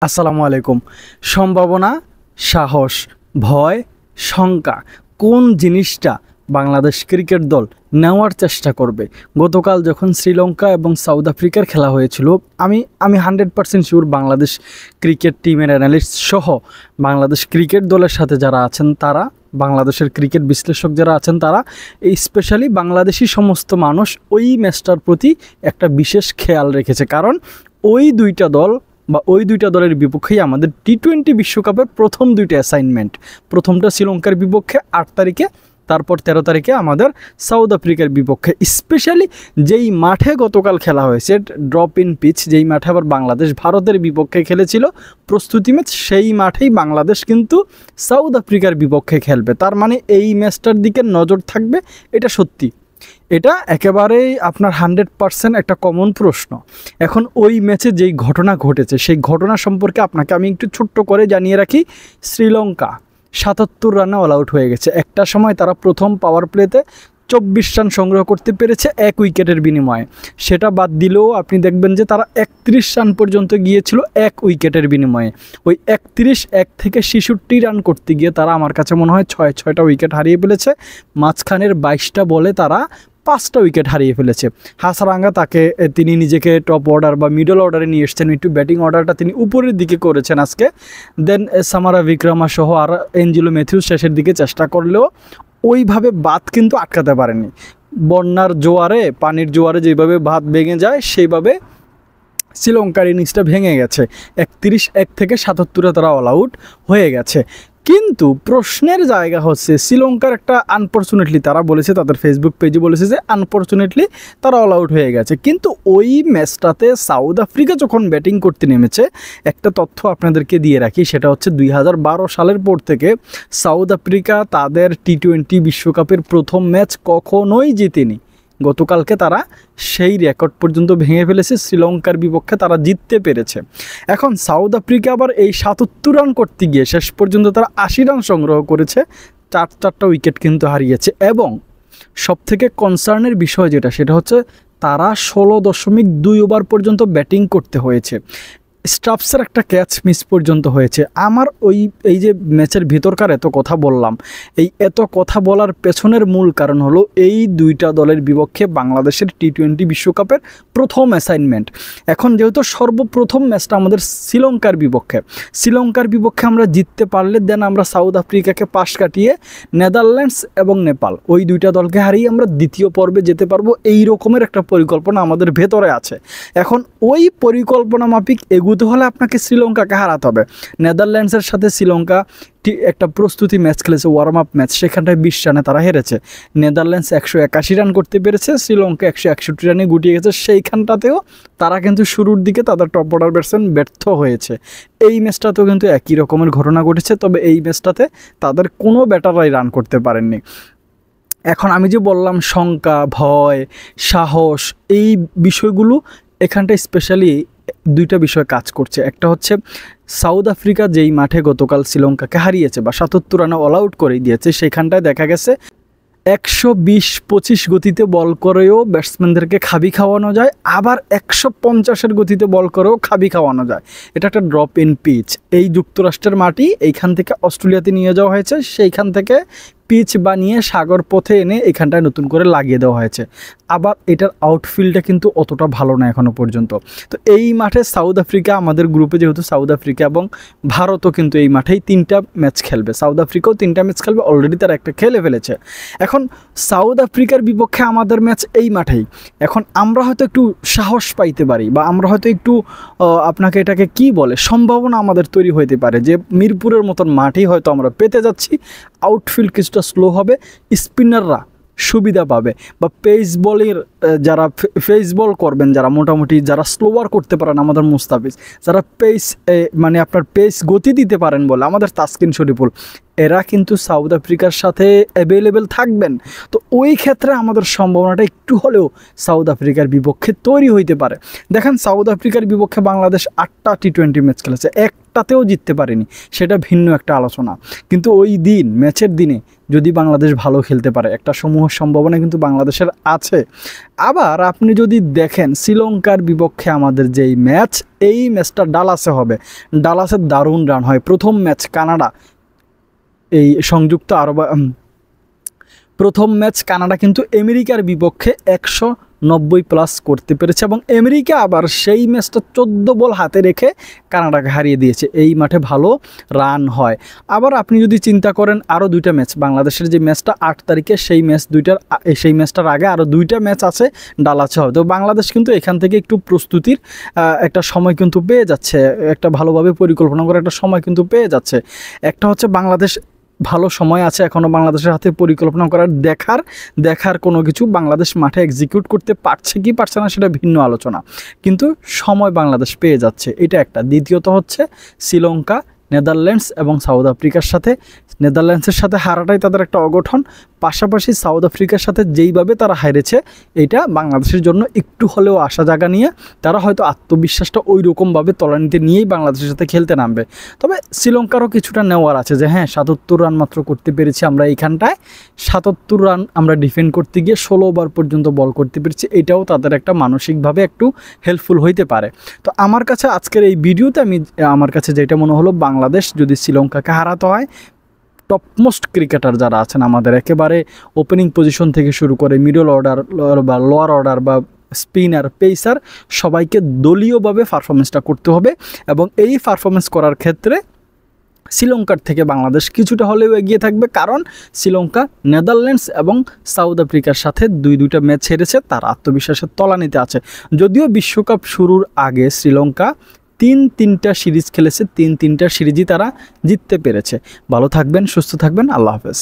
আসসালামু আলাইকুম। সম্ভাবনা, সাহস, ভয়, শঙ্কা কোন জিনিসটা বাংলাদেশ ক্রিকেট দল নেওয়ার চেষ্টা করবে? গতকাল যখন শ্রীলঙ্কা এবং সাউথ আফ্রিকার খেলা হয়েছিল, আমি 100% শিওর বাংলাদেশ ক্রিকেট টিমের অ্যানালিস্ট সহ বাংলাদেশ ক্রিকেট দলের সাথে যারা আছেন তারা, বাংলাদেশের ক্রিকেট বিশ্লেষক যারা আছেন তারা, স্পেশালি বাংলাদেশি সমস্ত মানুষ ওই ম্যাচটার প্রতি একটা বিশেষ খেয়াল রেখেছে। কারণ ওই দুইটা দলের বিপক্ষেই আমাদের টি-20 বিশ্বকাপের প্রথম দুইটা অ্যাসাইনমেন্ট। প্রথমটা শ্রীলঙ্কার বিপক্ষে 8 তারিখে, তারপর 13 তারিখে আমাদের সাউথ আফ্রিকার বিপক্ষে। স্পেশালি যেই মাঠে গতকাল খেলা হয়েছে, ড্রপ ইন পিচ, যেই মাঠে আবার বাংলাদেশ ভারতের বিপক্ষে খেলেছিল প্রস্তুতি ম্যাচ, সেই মাঠেই বাংলাদেশ কিন্তু সাউথ আফ্রিকার বিপক্ষে খেলবে। তার মানে এই ম্যাচটার দিকে নজর থাকবে, এটা সত্যি। এটা একেবারেই আপনার 100% একটা কমন প্রশ্ন। এখন ওই ম্যাচে যেই ঘটনা ঘটেছে সেই ঘটনা সম্পর্কে আপনাকে আমি একটু ছোট্ট করে জানিয়ে রাখি। শ্রীলঙ্কা 77 রানে অল আউট হয়ে গেছে। একটা সময় তারা প্রথম পাওয়ার প্লেতে 24 রান সংগ্রহ করতে পেরেছে 1 উইকেটের বিনিময়ে। সেটা বাদ দিলেও আপনি দেখবেন যে তারা 31 রান পর্যন্ত গিয়েছিল 1 উইকেটের বিনিময়ে। ওই 31 থেকে 66 রান করতে গিয়ে তারা, আমার কাছে মনে হয় 6টা উইকেট হারিয়ে ফেলেছে। মাঝখানের 22টা বলে তারা 5টা উইকেট হারিয়ে ফেলেছে। হাসারাঙ্গা তিনি নিজেকে টপ অর্ডার বা মিডল অর্ডারে নিয়ে এসছেন, একটু ব্যাটিং অর্ডারটা তিনি উপরের দিকে করেছেন আজকে। দেন সামারা বিক্রমা সহ আর এঞ্জেলো ম্যাথিউস শেষের দিকে চেষ্টা করলেও ওইভাবে বাঁধ কিন্তু আটকাতে পারেনি। বন্যার জোয়ারে, পানির জোয়ারে যেভাবে বাঁধ ভেঙে যায় সেইভাবে শ্রীলঙ্কার ইনিংসটা ভেঙে গেছে। 31 থেকে 77-এ তারা অল আউট হয়ে গেছে। কিন্তু প্রশ্নের জায়গা হচ্ছে শ্রীলঙ্কার একটা আনফর্চুনেটলি, তারা বলেছে তাদের ফেসবুক পেজে বলেছে যে আনফর্চুনেটলি তারা অল আউট হয়ে গেছে। কিন্তু ওই ম্যাচটাতে সাউথ আফ্রিকা যখন ব্যাটিং করতে নেমেছে, একটা তথ্য আপনাদেরকে দিয়ে রাখি, সেটা হচ্ছে 2012 সালের পর থেকে সাউথ আফ্রিকা তাদের টি-20 বিশ্বকাপের প্রথম ম্যাচ কখনোই জিতেনি। গতকালকে তারা সেই রেকর্ড পর্যন্ত ভেঙে ফেলেছে, শ্রীলঙ্কার বিপক্ষে তারা জিততে পেরেছে। এখন সাউথ আফ্রিকা আবার এই 77 রান করতে গিয়ে শেষ পর্যন্ত তারা 80 রান সংগ্রহ করেছে, 4টা উইকেট কিন্তু হারিয়েছে। এবং সবথেকে কনসার্নের বিষয় যেটা, সেটা হচ্ছে তারা 16.2 ওভার পর্যন্ত ব্যাটিং করতে হয়েছে। স্টাফসের একটা ক্যাচ মিস পর্যন্ত হয়েছে। আমার এই যে ম্যাচের ভিতরকার এত কথা বললাম, এই এত কথা বলার পেছনের মূল কারণ হলো এই দুইটা দলের বিপক্ষে বাংলাদেশের টি-20 বিশ্বকাপের প্রথম অ্যাসাইনমেন্ট। এখন যেহেতু সর্বপ্রথম ম্যাচটা আমাদের শ্রীলঙ্কার বিপক্ষে আমরা জিততে পারলে দেন আমরা সাউথ আফ্রিকাকে পাশ কাটিয়ে নেদারল্যান্ডস এবং নেপাল, ওই দুইটা দলকে হারিয়ে আমরা দ্বিতীয় পর্বে যেতে পারবো। এই রকমের একটা পরিকল্পনা আমাদের ভেতরে আছে। এখন ওই পরিকল্পনা মাফিক এগুতে হলে আপনাকে শ্রীলঙ্কাকে হারাতে হবে। নেদারল্যান্ডসের সাথে শ্রীলঙ্কা একটা প্রস্তুতি ম্যাচ খেলেছে, ওয়ার্ম আপ ম্যাচ, সেখানটায় 20 রানে তারা হেরেছে। নেদারল্যান্ডস 181 রান করতে পেরেছে, শ্রীলঙ্কা 161 রানে গুটিয়ে গেছে। সেইখানটাতেও তারা কিন্তু শুরুর দিকে তাদের টপ অর্ডার ব্যাটসম্যান ব্যর্থ হয়েছে। এই ম্যাচটাতেও কিন্তু একই রকমের ঘটনা ঘটেছে, তবে এই ম্যাচটাতে তাদের কোনো ব্যাটাররাই রান করতে পারেননি। এখন আমি যে বললাম শঙ্কা, ভয়, সাহস, এই বিষয়গুলো এখানটায় স্পেশালি দুইটা বিষয় কাজ করছে। একটা হচ্ছে সাউথ আফ্রিকা যেই মাঠে গতকাল শ্রীলঙ্কাকে হারিয়েছে বা 77 রানে অল আউট করে দিয়েছে, সেখানটায় দেখা গেছে 120-25 গতিতে বল করেও ব্যাটসম্যানদেরকে খাবি খাওয়ানো যায়, আবার 150-এর গতিতে বল করেও খাবি খাওয়ানো যায়। এটা একটা ড্রপ ইন পিচ। এই যুক্তরাষ্ট্রের মাটি এইখান থেকে অস্ট্রেলিয়াতে নিয়ে যাওয়া হয়েছে, সেইখান থেকে পিচ বানিয়ে সাগর পথে এনে এখানটায় নতুন করে লাগিয়ে দেওয়া হয়েছে। আবার এটার আউটফিল্ডটা কিন্তু অতটা ভালো না এখনও পর্যন্ত। তো এই মাঠে সাউথ আফ্রিকা, আমাদের গ্রুপে যেহেতু সাউথ আফ্রিকা এবং ভারতও কিন্তু এই মাঠেই 3টা ম্যাচ খেলবে, সাউথ আফ্রিকাও 3টা ম্যাচ খেলবে, অলরেডি তারা একটা খেলে ফেলেছে। এখন সাউথ আফ্রিকার বিপক্ষে আমাদের ম্যাচ এই মাঠেই। এখন আমরা হয়তো একটু সাহস পাইতে পারি, বা আমরা হয়তো একটু আপনাকে এটাকে কি বলে, সম্ভাবনা আমাদের তৈরি হইতে পারে যে মিরপুরের মতন মাঠেই হয়তো আমরা পেতে যাচ্ছি। আউটফিল্ড কিছুটা স্লো হবে, স্পিনাররা সুবিধা পাবে, বা পেস বল করবেন যারা, মোটামুটি যারা স্লোয়ার করতে পারেন, আমাদের মুস্তাফিজ, যারা মানে আপনার পেস গতি দিতে পারেন বলে আমাদের তাসকিন শরীফুল, এরা কিন্তু সাউথ আফ্রিকার সাথে অ্যাভেলেবেল থাকবেন। তো ওই ক্ষেত্রে আমাদের সম্ভাবনাটা একটু হলেও সাউথ আফ্রিকার বিপক্ষে তৈরি হইতে পারে। দেখেন সাউথ আফ্রিকার বিপক্ষে বাংলাদেশ 8টা টি-20 ম্যাচ খেলেছে, একটা একটাতেও জিততে পারেনি, সেটা ভিন্ন একটা আলোচনা। কিন্তু ওই দিন ম্যাচের দিনে যদি বাংলাদেশ ভালো খেলতে পারে, একটা সমূহ সম্ভাবনা কিন্তু বাংলাদেশের আছে। আবার আপনি যদি দেখেন শ্রীলঙ্কার বিপক্ষে আমাদের যেই ম্যাচ, এই ম্যাচটা ডালাসে হবে, ডালাসে দারুণ রান হয়। প্রথম ম্যাচ কানাডা, এই সংযুক্ত আরব, প্রথম ম্যাচ কানাডা কিন্তু আমেরিকার বিপক্ষে 190+ করতে পেরেছে এবং আমেরিকা আবার সেই ম্যাচটা 14 বল হাতে রেখে কানাডাকে হারিয়ে দিয়েছে। এই মাঠে ভালো রান হয়। আবার আপনি যদি চিন্তা করেন আরও দুইটা ম্যাচ, বাংলাদেশের যে ম্যাচটা 8 তারিখে, সেই ম্যাচটার আগে আরও দুইটা ম্যাচ আছে ডালাসে হবে। তো বাংলাদেশ কিন্তু এখান থেকে একটু প্রস্তুতির একটা সময় কিন্তু পেয়ে যাচ্ছে, একটা ভালোভাবে পরিকল্পনা করার একটা সময় কিন্তু পেয়ে যাচ্ছে। একটা হচ্ছে বাংলাদেশ ভালো সময় আছে এখনও বাংলাদেশের হাতে পরিকল্পনা করার, দেখার কোনো কিছু বাংলাদেশ মাঠে এক্সিকিউট করতে পারছে কি পারছে না সেটা ভিন্ন আলোচনা, কিন্তু সময় বাংলাদেশ পেয়ে যাচ্ছে, এটা একটা। দ্বিতীয়ত হচ্ছে শ্রীলঙ্কা, নেদারল্যান্ডস এবং সাউথ আফ্রিকার সাথে, নেদারল্যান্ডসের সাথে হারাটাই তাদের একটা অঘটন, পাশাপাশি সাউথ আফ্রিকার সাথে যেইভাবে তারা হেরেছে, এটা বাংলাদেশের জন্য একটু হলেও আশা জায়গা নিয়ে তারা হয়তো আত্মবিশ্বাসটা ওই রকমভাবে তলানিতে নিয়েই বাংলাদেশের সাথে খেলতে নামবে। তবে শ্রীলঙ্কারও কিছুটা নেওয়ার আছে যে হ্যাঁ 77 রান মাত্র করতে পেরেছি আমরা এইখানটায়, 77 রান আমরা ডিফেন্ড করতে গিয়ে 16 ওভার পর্যন্ত বল করতে পেরেছি, এটাও তাদের একটা মানসিকভাবে একটু হেল্পফুল হইতে পারে। তো আমার কাছে আজকের এই ভিডিওতে আমার কাছে যেটা মনে হলো, বাংলাদেশ যদি শ্রীলঙ্কাকে হারাতে হয়, টপমোস্ট ক্রিকেটার যারা আছেন আমাদের, একেবারে ওপেনিং পজিশন থেকে শুরু করে মিডল অর্ডার বা লোয়ার অর্ডার বা স্পিনার, পেসার, সবাইকে দলীয়ভাবে পারফরমেন্সটা করতে হবে এবং এই পারফরমেন্স করার ক্ষেত্রে শ্রীলঙ্কার থেকে বাংলাদেশ কিছুটা হলেও এগিয়ে থাকবে, কারণ শ্রীলঙ্কা নেদারল্যান্ডস এবং সাউথ আফ্রিকার সাথে দুইটা ম্যাচ হেরেছে, তার আত্মবিশ্বাসের তলানিতে আছে। যদিও বিশ্বকাপ শুরুর আগে শ্রীলঙ্কা 3টা সিরিজ খেলেছে, 3টা সিরিজই তারা জিততে পেরেছে। ভালো থাকবেন, সুস্থ থাকবেন, আল্লাহ হাফেজ।